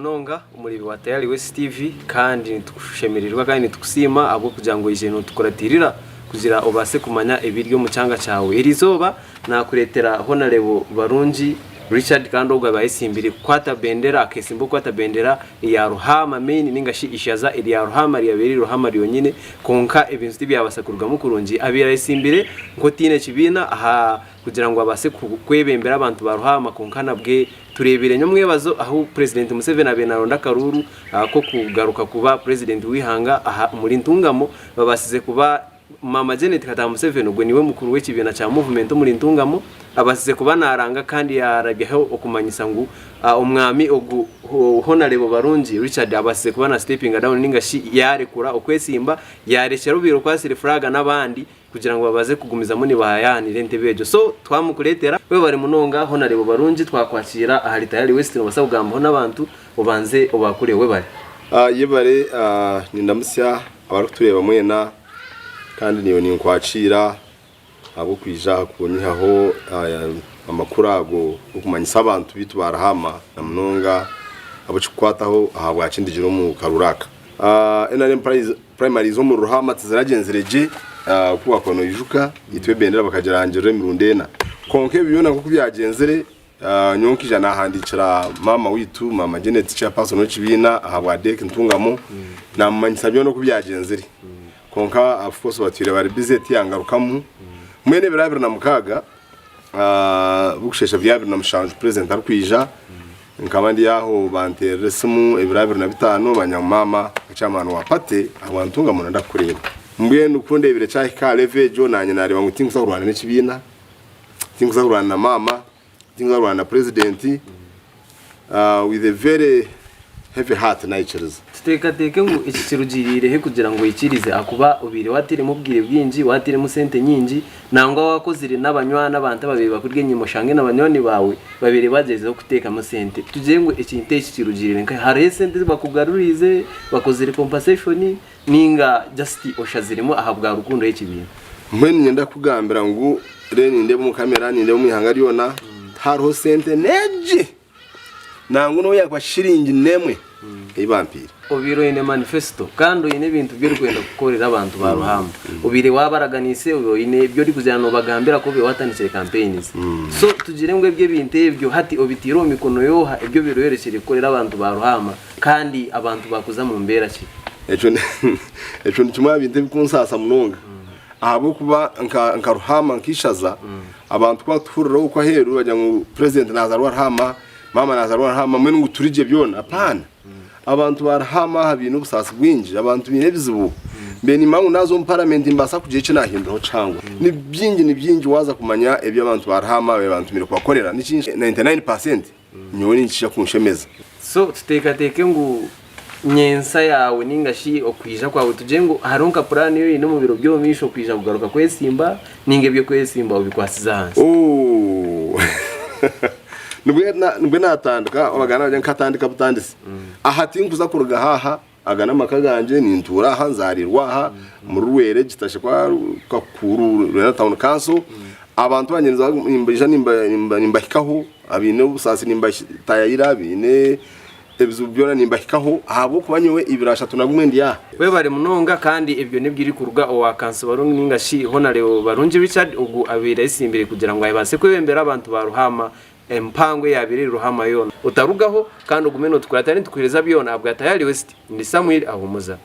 munonga umuribi wa Tayari West TV kandi nitukushemerirwa kandi nitukusima abo kugira ngo ijeno tukuratirira kugira obase kumanya ibiryo mu cyanga cyawe irizoba nakuretera Honorable Barungi Richard Kandoga bayisimbire kwata bendera akesimbo kwata bendera ya Ruhama main ningashi ishaza iri ya Ruhama yabiri Ruhama yonyine konka ibintu byabasakurwa mukurungi abira isimbire ngo tine kibina aha kugira ngo abase kwebembera abantu ba Ruhama konka nabwe turebire nyomwebazo aho President Museveni abenaronda karuru ko kugaruka kuba President wihanga aha muri ntungamo babasize kuba Mama Janet Kata Museveni ubwo niwe mukuru w'ikibina cya movement muri ntungamo abasize kuba naranga kandi yarabyaho okumanyisa ngo umwami ogu Honorable Barungi Richard abasize kuba na stepping down ningashi yarekura okwesimba yarekera ubiro kwa Silfraga n'abandi kugira ngo babaze kugumiza muni bayanire ntebejo so twamukuretera we bari munonga Honorable Barungi twakwakira ahari Tayari West no basabugambo n'abantu ubanze obakure we bari yebare ni ndamusya abarutureba mwena kandi niyo ni nkwacira abo kwija kunyihaho amakuru ago ukumanyisa abantu bitu barahama na munonga abo chikwataho aha bwacindijiro mu karuraka NRM primary zo mu Ruhama tiziragenzereje kuba kono ijuka itwe bendera bakagerangere mirundena konke bibona ko kubyagenzere nyonkija nahandikira mama witu Mama Janet chairperson w'ikibina aha bwadeke ntungamo namanyisa byo no kubyagenzere konka afuso batire bari bizeti yangarukamu mwene birabira na mukaga bukushesha byabira na mushanju president arkwija nkabandi yaho banteresimu ibirabira na bitano banyamama acamano wapate abantunga muna ndakureba mbwe nukunde bire cyahi ka levejo nanye nareba ngo tingusa kurwana n'ikibina tingusa kurwana na mama tingusa kurwana na president with a very heavy heart natures teke ngo iki kirugirire he kugira ngo ikirize akuba ubire watire mubwire bwinji watire mu sente nyinji nangwa wakozire n'abanywana abantu babiri bakurye nyimo shange n'abanyoni bawe babiri bagezeho guteka mu sente tugiye ngo iki nteke kirugirire nka hari sente bakugarurize bakozire compensation ninga just oshazirimo ahabwa rukundo y'ikibintu mweni nyenda kugambira ngo reni ndebe mu kamera ni ndebe mu ihangari yona hariho sente neje nangu no yakwa shiringi nemwe ibampira obiro ine manifesto kandi ine bintu byo rwenda gukorera abantu ba Ruhama ubire wabaraganise uyo ine byo ri kujana no bagambira ko biwatanise campaigns so tugire ngwe bye binte byo hati obitiro mikono yoha ibyo biroyerekere gukorera abantu ba Ruhama kandi abantu bakuza mu mbera ki ejo ntuma binte bikunsasa munonga abo kuba nka Ruhama nkishaza abantu kwaturira uko aheru bajya mu president Nazarwa Ruhama mama Nazarwa Ruhama mwe nguturije byona apana abantu barahama habintu busasi bwinji abantu binebizibu mbe ni mangu nazo mu parliament mbasa kuje cyo nahindura cyangwa ni byingi waza kumanya ebyo abantu barahama abantu mire kwakorera ni 99% nyoni ncisha kunshemeza so tuteka ngo nyensa yawe ningashi okwija kwawe tuje ngo haronka plan yo ino mu biro byo misho kwija kugaruka kwesimba ninge byo kwesimba ubikwasiza hansi nubwe natanduka abagana bajya nkatandika butandise ahati nkuza kuruga haha agana makaganje nintura hanzarirwa ha mu ruwere gitashe kwa kakuru rena town council abantu banyiriza imbija nimbahikaho abine busasi nimbatayira bine ebizu byona nimbahikaho abo kubanyewe ibirasha tunagumwe ndiya we bari munonga kandi ibyo nibwiri kuruga owa kanso barungi ningashi Honorable Barungi Richard ugu abira isimbire kugira ngo ayibase kwebembera abantu ba Ruhama empangwe yabiri Ruhama yona utarugaho kandi ugumeno tukuratani tukwireza byona abwa Tayari West ndi Samuel ahumuza